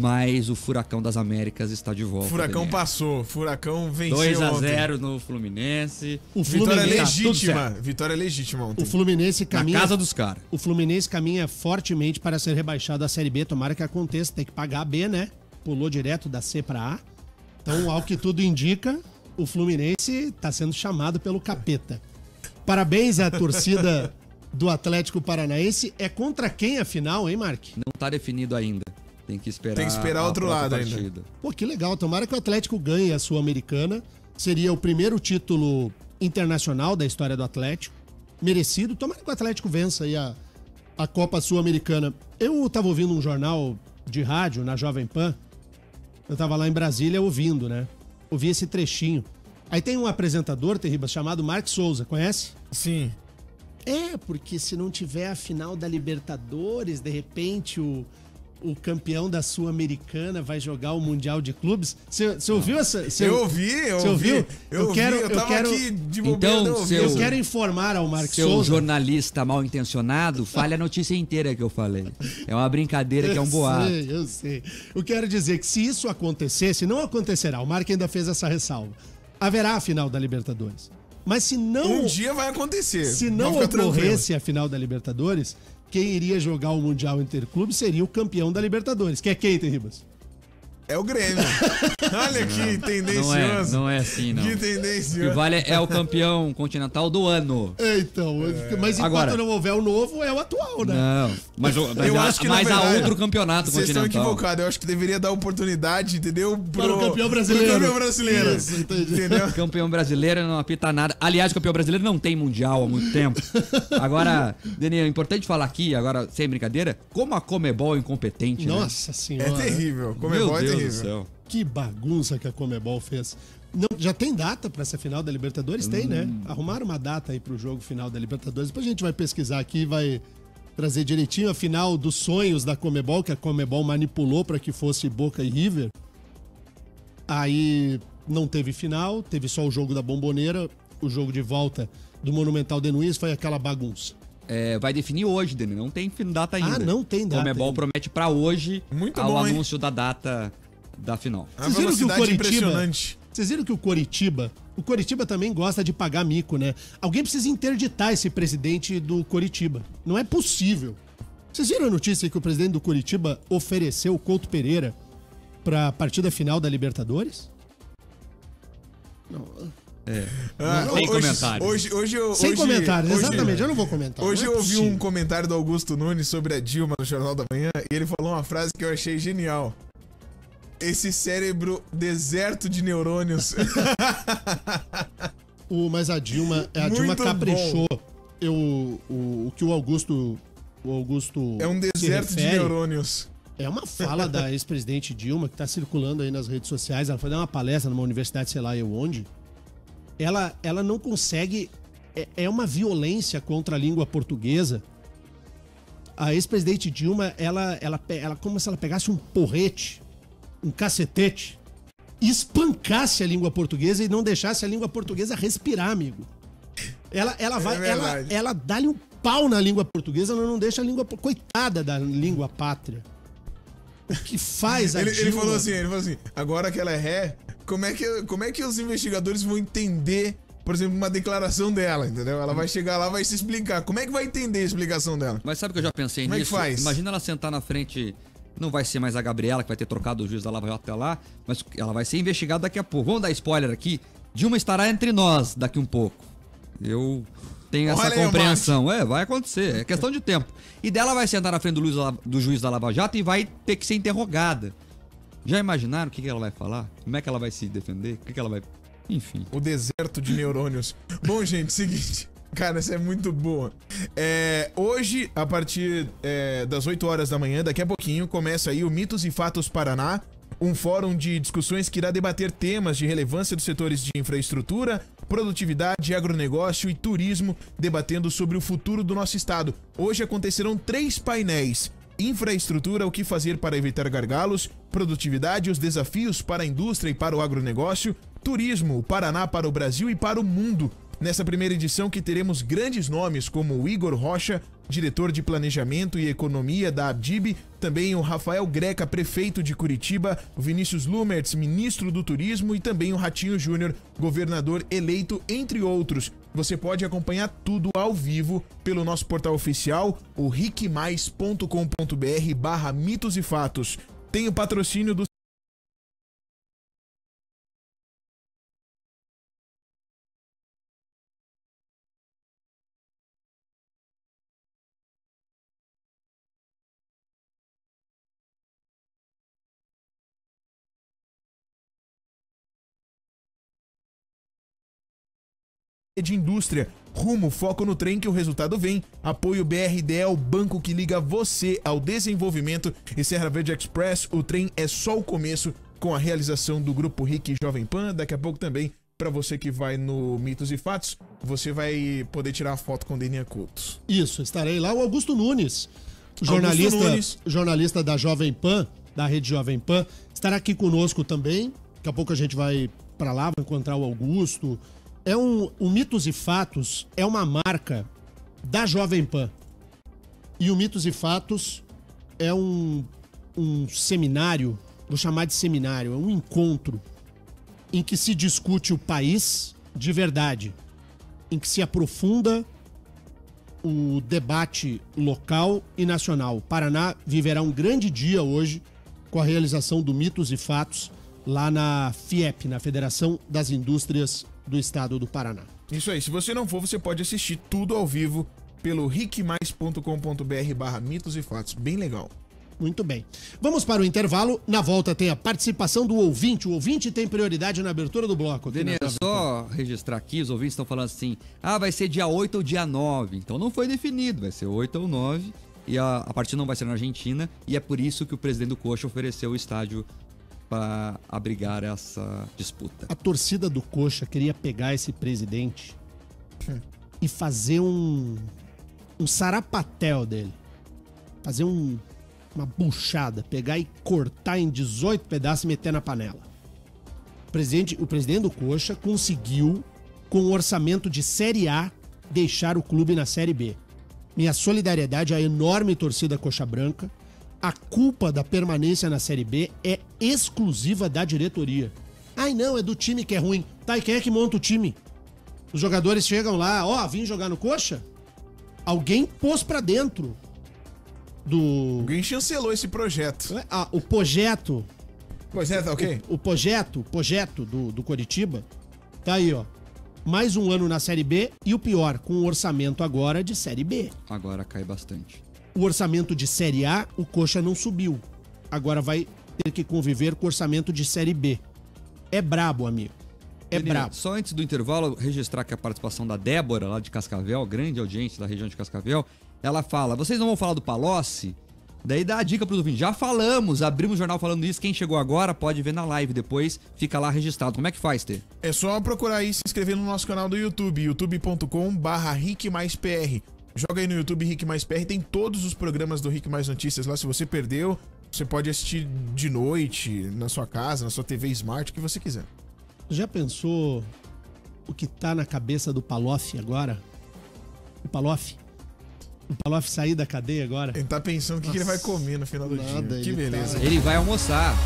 Mas o Furacão das Américas está de volta. Furacão passou. Furacão venceu 2-0 no Fluminense. Vitória legítima. Vitória legítima ontem. O Fluminense caminha... Na casa dos caras. O Fluminense caminha fortemente para ser rebaixado da Série B. Tomara que aconteça. Tem que pagar a B, né? Pulou direto da C para A. Então, ao que tudo indica, o Fluminense está sendo chamado pelo capeta. Parabéns à torcida do Atlético Paranaense. É contra quem a final, hein, Mark? Não está definido ainda. Tem que esperar outro lado partida ainda. Pô, que legal. Tomara que o Atlético ganhe a Sul-Americana. Seria o primeiro título internacional da história do Atlético. Merecido. Tomara que o Atlético vença aí a Copa Sul-Americana. Eu tava ouvindo um jornal de rádio na Jovem Pan. Eu tava lá em Brasília ouvindo, né? Ouvi esse trechinho. Aí tem um apresentador, Terribas, chamado Mark Souza. Conhece? Sim. Porque se não tiver a final da Libertadores, de repente o campeão da Sul-Americana vai jogar o Mundial de Clubes. Você ouviu essa? Eu ouvi. Eu tava aqui de bobeira. Então, eu quero informar ao Mark Souza. Souza. Jornalista mal intencionado, fale a notícia inteira que eu falei. É uma brincadeira, que é um boato. Eu sei. Eu quero dizer que se isso acontecesse, não acontecerá. O Mark ainda fez essa ressalva. Haverá a final da Libertadores. Mas se não... Um dia vai acontecer. Se não ocorresse a final da Libertadores... Quem iria jogar o Mundial Interclube seria o campeão da Libertadores. Que é quem, Terribas? é o Grêmio. Olha que tendencioso. Não é assim, não. Que O que tendencioso. vale é o campeão continental do ano. Então, mas enquanto Agora, não houver o novo, é o atual, né? Não, mas Eu acho que, na há verdade, outro campeonato Vocês estão continental. equivocados. Eu acho que deveria dar oportunidade, entendeu? Para o campeão brasileiro. Pro campeão brasileiro. Isso, entendi. Entendeu? Campeão brasileiro não apita nada. Aliás, o campeão brasileiro não tem mundial há muito tempo. Agora, Daniel, é importante falar aqui, agora, sem brincadeira, como a Comebol é incompetente, né? Nossa senhora. É terrível. Meu Comebol é Deus terrível. do céu. Que bagunça que a Comebol fez. Não, já tem data para essa final da Libertadores? Tem, né? Arrumaram uma data aí pro jogo final da Libertadores. Depois a gente vai pesquisar aqui e vai trazer direitinho a final dos sonhos da Comebol, que a Comebol manipulou para que fosse Boca e River. Aí não teve final, teve só o jogo da Bombonera, o jogo de volta do Monumental de Nunes foi aquela bagunça. Vai definir hoje, Daniel. Não tem data ainda. Ah, não tem data Comebol ainda. promete pra hoje Muito o bom, hein? anúncio da data da final. A Vocês viram que o velocidade Coritiba... impressionante. Vocês viram que o Coritiba também gosta de pagar mico, né? Alguém precisa interditar esse presidente do Coritiba. Não é possível. Vocês viram a notícia que o presidente do Coritiba ofereceu o Couto Pereira pra partida final da Libertadores? Não. Sem comentários. Sem comentários, exatamente. Eu não vou comentar. Hoje Não é eu ouvi possível. um comentário do Augusto Nunes sobre a Dilma no Jornal da Manhã e ele falou uma frase que eu achei genial. Esse cérebro deserto de neurônios. Mas a Dilma Muito caprichou. O que o Augusto É um se deserto de refere neurônios. É uma fala da ex-presidente Dilma que está circulando aí nas redes sociais. Ela foi dar uma palestra numa universidade, sei lá eu onde. Ela não consegue... É uma violência contra a língua portuguesa. A ex-presidente Dilma, ela como se ela pegasse um porrete, um cacetete, e espancasse a língua portuguesa e não deixasse a língua portuguesa respirar, amigo. Ela dá-lhe um pau na língua portuguesa, ela não deixa a língua... Coitada da língua pátria. O que faz a Dilma... Ele falou assim, agora que ela é ré, como é que os investigadores vão entender, por exemplo, uma declaração dela, entendeu? Ela vai chegar lá, vai se explicar. Como é que vai entender a explicação dela? Mas sabe que eu já pensei Como nisso? é que faz? Imagina ela sentar na frente... Não vai ser mais a Gabriela, que vai ter trocado o juiz da Lava Jato até lá, mas ela vai ser investigada daqui a pouco. Vamos dar spoiler aqui. Dilma estará entre nós daqui um pouco. Eu tenho essa compreensão. Vai acontecer. É questão de tempo. E dela vai sentar na frente do juiz da Lava Jato e vai ter que ser interrogada. Já imaginaram o que ela vai falar? Como é que ela vai se defender? O que ela vai... Enfim. O deserto de neurônios. Bom, gente, seguinte. Cara, essa é muito boa. Hoje, a partir das 8 horas da manhã, daqui a pouquinho, começa aí o Mitos e Fatos Paraná, um fórum de discussões que irá debater temas de relevância dos setores de infraestrutura, produtividade, agronegócio e turismo, debatendo sobre o futuro do nosso estado. Hoje acontecerão 3 painéis. Infraestrutura, o que fazer para evitar gargalos, produtividade, os desafios para a indústria e para o agronegócio, turismo, o Paraná para o Brasil e para o mundo. Nessa primeira edição que teremos grandes nomes como o Igor Rocha, diretor de Planejamento e Economia da Abdib, também o Rafael Greca, prefeito de Curitiba, o Vinícius Lumertz, ministro do Turismo e também o Ratinho Júnior, governador eleito, entre outros. Você pode acompanhar tudo ao vivo pelo nosso portal oficial, o riquemais.com.br/mitos e fatos. Tem o patrocínio do de indústria. Rumo, foco no trem que o resultado vem. Apoio BRDE, o banco que liga você ao desenvolvimento. E Serra Verde Express, o trem é só o começo, com a realização do Grupo RIC Jovem Pan. Daqui a pouco também, para você que vai no Mitos e Fatos, você vai poder tirar uma foto com Deninha Couto. Isso, estarei lá. O Augusto Nunes, jornalista da Jovem Pan, da Rede Jovem Pan, estará aqui conosco também. Daqui a pouco a gente vai para lá, vai encontrar o Augusto. O Mitos e Fatos é uma marca da Jovem Pan. E o Mitos e Fatos é um seminário, vou chamar de seminário, é um encontro em que se discute o país de verdade, em que se aprofunda o debate local e nacional. O Paraná viverá um grande dia hoje com a realização do Mitos e Fatos lá na FIEP, na Federação das Indústrias do Estado do Paraná. Isso aí, se você não for, você pode assistir tudo ao vivo pelo riquemais.com.br/mitos e fatos. Bem legal. Muito bem. Vamos para o intervalo. Na volta tem a participação do ouvinte. O ouvinte tem prioridade na abertura do bloco. Denê, só registrar aqui, os ouvintes estão falando assim, vai ser dia 8 ou dia 9. Então não foi definido, vai ser 8 ou 9. E a partida não vai ser na Argentina. E é por isso que o presidente do Coxa ofereceu o estádio para abrigar essa disputa. A torcida do Coxa queria pegar esse presidente e fazer um sarapatel dele. Fazer uma buchada, pegar e cortar em 18 pedaços e meter na panela. O presidente do Coxa conseguiu, com um orçamento de Série A, deixar o clube na Série B. Minha solidariedade à enorme torcida coxa branca. A culpa da permanência na Série B é exclusiva da diretoria. Ai não, é do time que é ruim. Tá, e quem é que monta o time? Os jogadores chegam lá, vim jogar no Coxa? Alguém pôs pra dentro Alguém chancelou esse projeto. O projeto. Projeto, ok? O projeto do Coritiba tá aí, ó. Mais um ano na Série B e o pior, com o orçamento agora de Série B. Agora cai bastante. O orçamento de Série A, o Coxa não subiu. Agora vai ter que conviver com o orçamento de Série B. É brabo, amigo. Brabo. Só antes do intervalo, registrar que a participação da Débora, lá de Cascavel, grande audiência da região de Cascavel, ela fala, vocês não vão falar do Palocci? Daí dá a dica pros ouvintes, já falamos, abrimos o jornal falando isso, quem chegou agora pode ver na live depois, fica lá registrado. Como é que faz, Tê? É só procurar aí e se inscrever no nosso canal do YouTube, youtube.com/riquemaispr. Joga aí no YouTube Rick Mais PR, tem todos os programas do Rick Mais Notícias lá, se você perdeu, você pode assistir de noite, na sua casa, na sua TV Smart, o que você quiser. Já pensou o que tá na cabeça do Palocci agora? O Palocci sair da cadeia agora? Ele tá pensando o que ele vai comer no final do dia. Que beleza. Ele vai almoçar.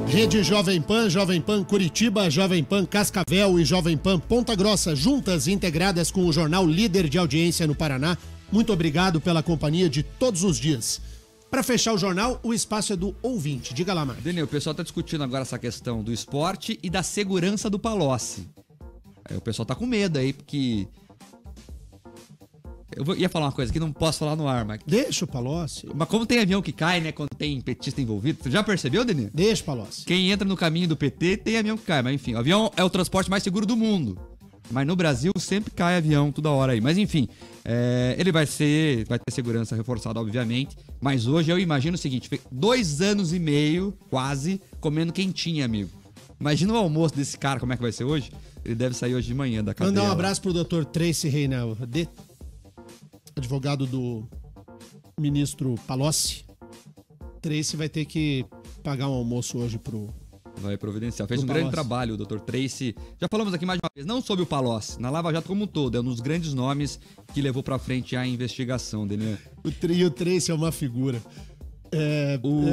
Rede Jovem Pan Curitiba, Jovem Pan Cascavel e Jovem Pan Ponta Grossa, juntas e integradas com o jornal líder de audiência no Paraná. Muito obrigado pela companhia de todos os dias. Para fechar o jornal, o espaço é do ouvinte. Diga lá, Marcos. Daniel, o pessoal tá discutindo agora essa questão do esporte e da segurança do Palocci. Aí o pessoal tá com medo aí, porque... ia falar uma coisa que não posso falar no ar, mas... Deixa o Palocci. Mas como tem avião que cai, né, quando tem petista envolvido, você já percebeu, Daniel? Deixa o Palocci. Quem entra no caminho do PT tem avião que cai, mas enfim, o avião é o transporte mais seguro do mundo. Mas no Brasil sempre cai avião toda hora aí. Mas enfim, ele vai ter segurança reforçada, obviamente. Mas hoje eu imagino o seguinte, 2 anos e meio, quase, comendo quentinha, amigo. Imagina o almoço desse cara, como é que vai ser hoje? Ele deve sair hoje de manhã da cadeia. Mandar um abraço pro Dr. Tracy Reinel, advogado do ministro Palocci. Tracy vai ter que pagar um almoço hoje pro... Vai providenciar. Fez um grande trabalho o Dr. Tracy. Já falamos aqui mais de uma vez, não sobre o Palocci, na Lava Jato como um todo. É um dos grandes nomes que levou pra frente a investigação dele. O Tracy é uma figura.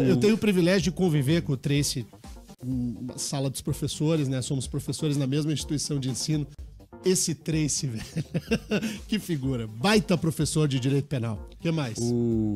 Eu tenho o privilégio de conviver com o Tracy na sala dos professores, né? Somos professores na mesma instituição de ensino. Esse Tracy, velho. Que figura. Baita professor de direito penal. O que mais?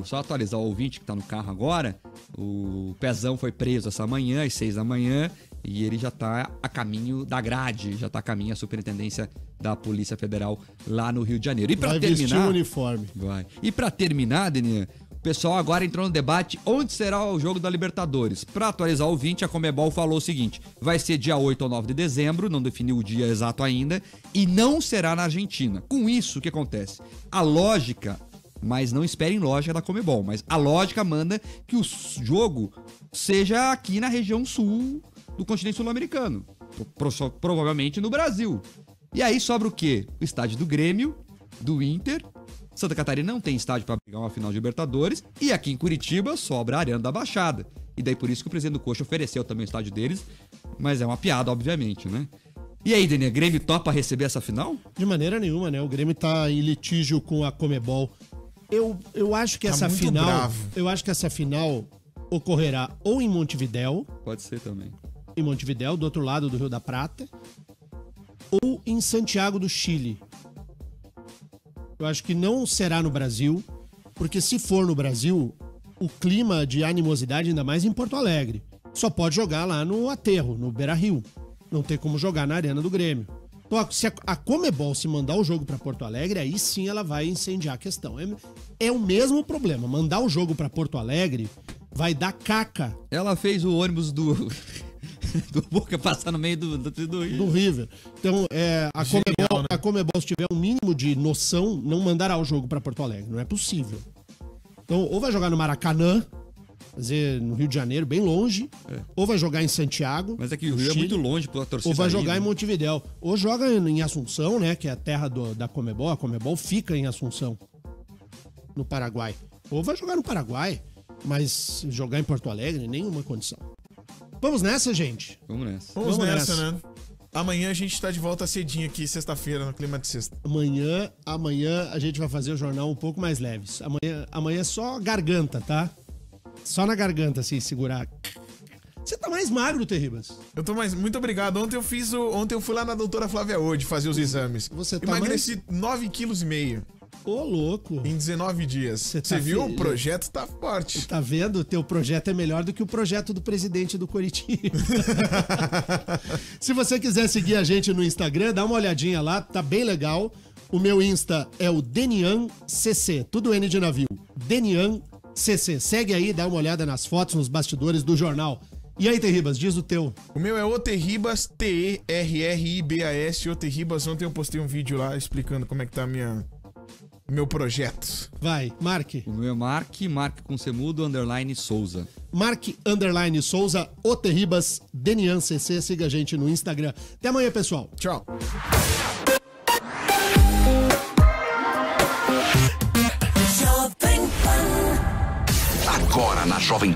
Só atualizar o ouvinte que tá no carro agora. O Pezão foi preso essa manhã, às 6 da manhã. E ele já tá a caminho da grade. Já tá a caminho da superintendência da Polícia Federal lá no Rio de Janeiro. E pra vai terminar... vestir o uniforme. Vai. E pra terminar, Deninha... O pessoal agora entrou no debate onde será o jogo da Libertadores. Para atualizar o ouvinte, a Conmebol falou o seguinte: vai ser dia 8 ou 9 de dezembro, não definiu o dia exato ainda, e não será na Argentina. Com isso, o que acontece? A lógica, mas não esperem lógica da Conmebol, mas a lógica manda que o jogo seja aqui na região sul do continente sul-americano, provavelmente no Brasil. E aí sobra o quê? O estádio do Grêmio, do Inter. Santa Catarina não tem estádio para brigar uma final de Libertadores. E aqui em Curitiba sobra a Arena da Baixada. E daí por isso que o presidente do Coxa ofereceu também o estádio deles. Mas é uma piada, obviamente, né? E aí, Daniel, Grêmio topa receber essa final? De maneira nenhuma, né? O Grêmio tá em litígio com a Conmebol. Eu acho que essa final... bravo. Eu acho que essa final ocorrerá ou em Montevidéu... Pode ser também. Em Montevidéu, do outro lado do Rio da Prata. Ou em Santiago do Chile. Eu acho que não será no Brasil. Porque se for no Brasil, o clima de animosidade, ainda mais em Porto Alegre, só pode jogar lá no Aterro, no Beira-Rio. Não tem como jogar na Arena do Grêmio. Então, se a Conmebol se mandar o jogo pra Porto Alegre, aí sim ela vai incendiar a questão. É o mesmo problema. Mandar o jogo pra Porto Alegre vai dar caca. Ela fez o ônibus do Boca passar no meio do River. Então, a Conmebol, se tiver um mínimo de noção, não mandará o jogo pra Porto Alegre. Não é possível. Então, ou vai jogar no Maracanã, fazer no Rio de Janeiro, bem longe, ou vai jogar em Santiago. Mas é que o Rio é muito longe pra torcida. Ou vai jogar aí, em Montevidéu. Ou joga em Assunção, né, que é a terra da Conmebol. A Conmebol fica em Assunção, no Paraguai. Ou vai jogar no Paraguai, mas jogar em Porto Alegre, nenhuma condição. Vamos nessa, gente? Vamos nessa. Vamos nessa, né? Amanhã a gente tá de volta cedinho aqui, sexta-feira, no Clima de Sexta. Amanhã a gente vai fazer o jornal um pouco mais leves. Amanhã é só garganta, tá? Só na garganta, assim, segurar. Você tá mais magro, Terribas. Eu tô mais... Muito obrigado. Ontem eu fui lá na doutora Flávia Hoje fazer os exames. Você tá Emagreci 9,5 kg. Ô, louco. Em 19 dias. Você viu? O projeto tá forte. Tá vendo? O teu projeto é melhor do que o projeto do presidente do Coritiba. Se você quiser seguir a gente no Instagram, dá uma olhadinha lá, tá bem legal. O meu Insta é o DenianCC, tudo N de navio. DenianCC. Segue aí, dá uma olhada nas fotos, nos bastidores do jornal. E aí, Terribas, diz o teu. O meu é o Terribas, T-E-R-R-I-B-A-S, o Terribas. Ontem eu postei um vídeo lá explicando como é que tá meu projeto. Vai, marque. O meu é Mark com semudo, _Souza. Mark _Souza, o Terribas, DenianCC. Siga a gente no Instagram. Até amanhã, pessoal. Tchau. Agora na Jovem